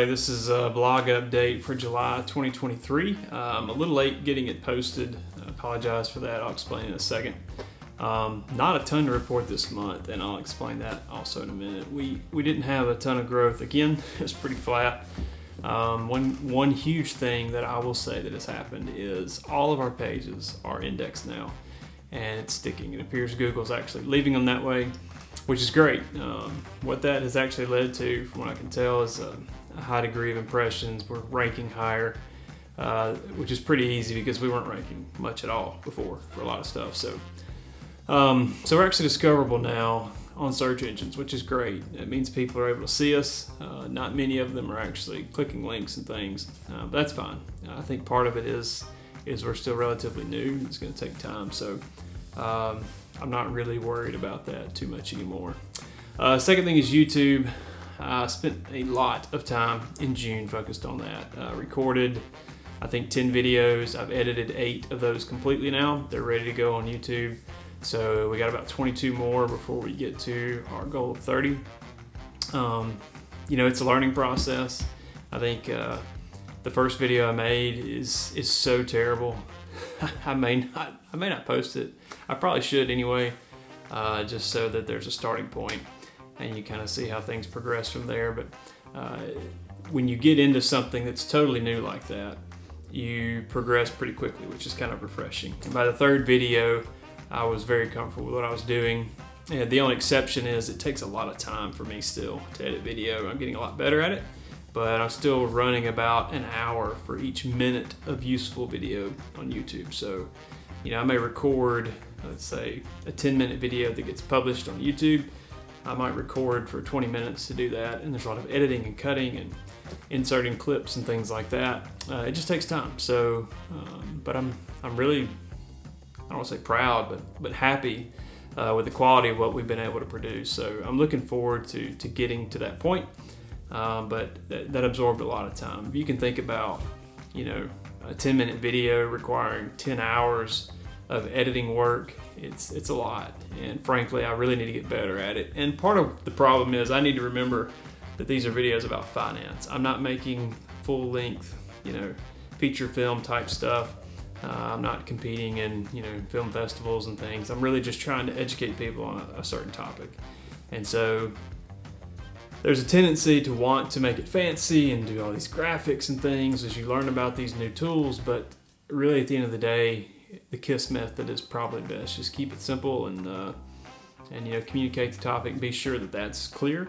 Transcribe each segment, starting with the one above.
everybody. This is a blog update for July 2023. I'm a little late getting it posted. I apologize for that. I'll explain in a second. Not a ton to report this month, and I'll explain that also in a minute. We didn't have a ton of growth. Again, it was pretty flat. One huge thing that I will say that has happened is all of our pages are indexed now, and it's sticking. It appears Google's actually leaving them that way, which is great. What that has actually led to, from what I can tell, is a high degree of impressions. We're ranking higher, which is pretty easy because we weren't ranking much at all before for a lot of stuff. So we're actually discoverable now on search engines, which is great. It means people are able to see us. Not many of them are actually clicking links and things, but that's fine. I think part of it is we're still relatively new. It's going to take time. So I'm not really worried about that too much anymore. Second thing is YouTube. I spent a lot of time in June focused on that. Recorded, I think, 10 videos. I've edited 8 of those completely now. They're ready to go on YouTube. So we got about 22 more before we get to our goal of 30. It's a learning process. I think the first video I made is so terrible. I may not post it. I probably should anyway, just so that there's a starting point and you kind of see how things progress from there. But when you get into something that's totally new like that, you progress pretty quickly, which is kind of refreshing. And by the third video, I was very comfortable with what I was doing. And the only exception is it takes a lot of time for me still to edit video. I'm getting a lot better at it, but I'm still running about an hour for each minute of useful video on YouTube. So, I may record, let's say, a 10-minute video that gets published on YouTube. I might record for 20 minutes to do that, and there's a lot of editing and cutting and inserting clips and things like that. It just takes time. So, but I'm really, I don't want to say proud, but happy with the quality of what we've been able to produce. So I'm looking forward to getting to that point. But that absorbed a lot of time. If you can think about, a 10-minute video requiring 10 hours of editing work, it's a lot. And frankly, I really need to get better at it. And part of the problem is I need to remember that these are videos about finance. I'm not making full-length, feature film type stuff. I'm not competing in, film festivals and things. I'm really just trying to educate people on a certain topic. And so there's a tendency to want to make it fancy and do all these graphics and things as you learn about these new tools, but really at the end of the day, the KISS method is probably best. Just keep it simple and communicate the topic, be sure that that's clear.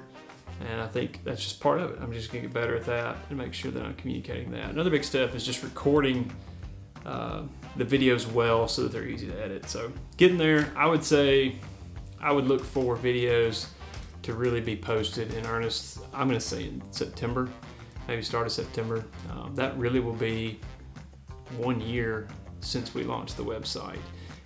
And I think that's just part of it. I'm just gonna get better at that and make sure that I'm communicating that. Another big step is just recording the videos well so that they're easy to edit. So getting there, I would say I would look for videos to really be posted in earnest. I'm going to say in September, maybe start of September. That really will be 1 year since we launched the website.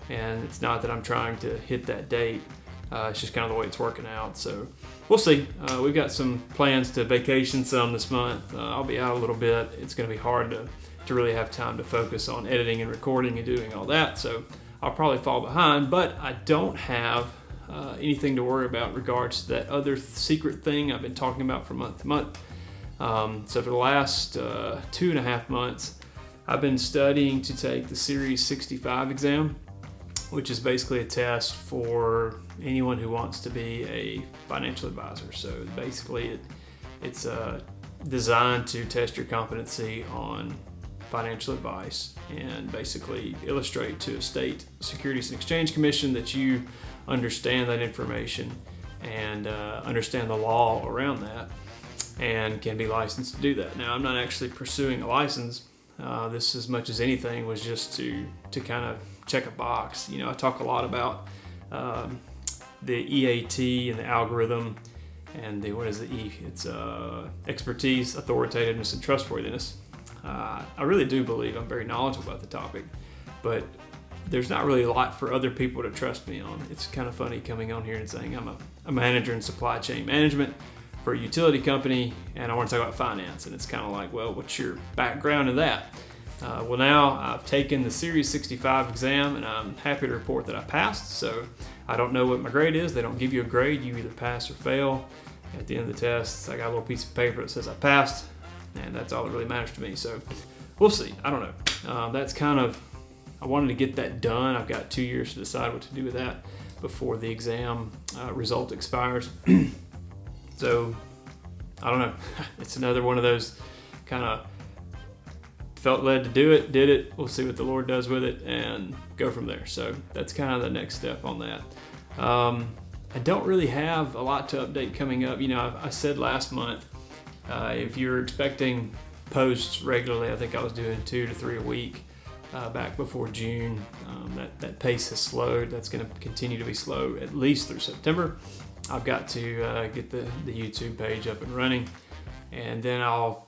And it's not that I'm trying to hit that date. It's just kind of the way it's working out. So we'll see. We've got some plans to vacation some this month. I'll be out a little bit. It's going to be hard to really have time to focus on editing and recording and doing all that. So I'll probably fall behind, but I don't have anything to worry about in regards to that other secret thing I've been talking about from month to month. So for the last 2.5 months, I've been studying to take the Series 65 exam, which is basically a test for anyone who wants to be a financial advisor. So basically it's designed to test your competency on financial advice and basically illustrate to a state Securities and Exchange Commission that you understand that information and understand the law around that and can be licensed to do that. Now, I'm not actually pursuing a license. This, as much as anything, was just to kind of check a box. I talk a lot about the EAT and the algorithm and what is the E? It's expertise, authoritativeness, and trustworthiness. I really do believe I'm very knowledgeable about the topic, but there's not really a lot for other people to trust me on. It's kind of funny coming on here and saying I'm a manager in supply chain management for a utility company and I want to talk about finance. And it's kind of like, well, what's your background in that? Well, now I've taken the Series 65 exam and I'm happy to report that I passed. So I don't know what my grade is. They don't give you a grade. You either pass or fail. At the end of the test, I got a little piece of paper that says I passed. and that's all that really matters to me. So we'll see. I don't know. That's kind of, I wanted to get that done. I've got 2 years to decide what to do with that before the exam result expires. So I don't know. It's another one of those kind of felt led to do it, did it. We'll see what the Lord does with it and go from there. So that's kind of the next step on that. I don't really have a lot to update coming up. You know, I said last month, if you're expecting posts regularly, I think I was doing 2 to 3 a week back before June. That pace has slowed. That's going to continue to be slow at least through September. I've got to get the YouTube page up and running, and then I'll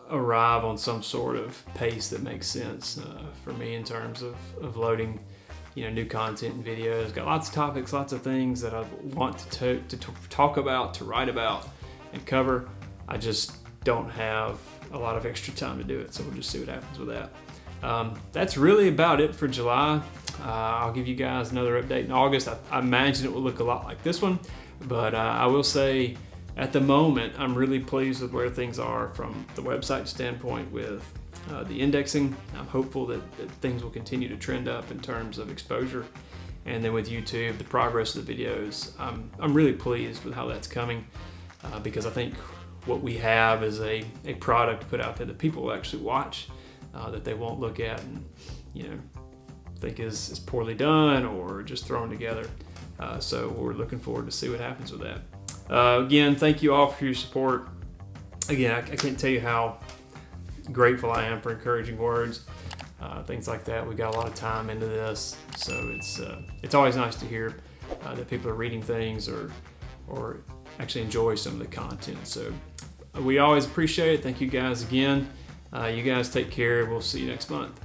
arrive on some sort of pace that makes sense for me in terms of loading, you know, new content and videos. Got lots of topics, lots of things that I want to talk about, to write about, and cover. I just don't have a lot of extra time to do it, so we'll just see what happens with that. That's really about it for July. I'll give you guys another update in August. I imagine it will look a lot like this one, but I will say at the moment I'm really pleased with where things are from the website standpoint with the indexing. I'm hopeful that things will continue to trend up in terms of exposure, and then with YouTube, the progress of the videos, I'm really pleased with how that's coming, because I think what we have is a product put out there that people will actually watch, that they won't look at and, you know, think is poorly done or just thrown together. So we're looking forward to see what happens with that. Again, thank you all for your support. Again, I can't tell you how grateful I am for encouraging words, things like that. We got a lot of time into this, so it's always nice to hear that people are reading things or actually enjoy some of the content. So we always appreciate it. Thank you guys again. You guys take care. We'll see you next month.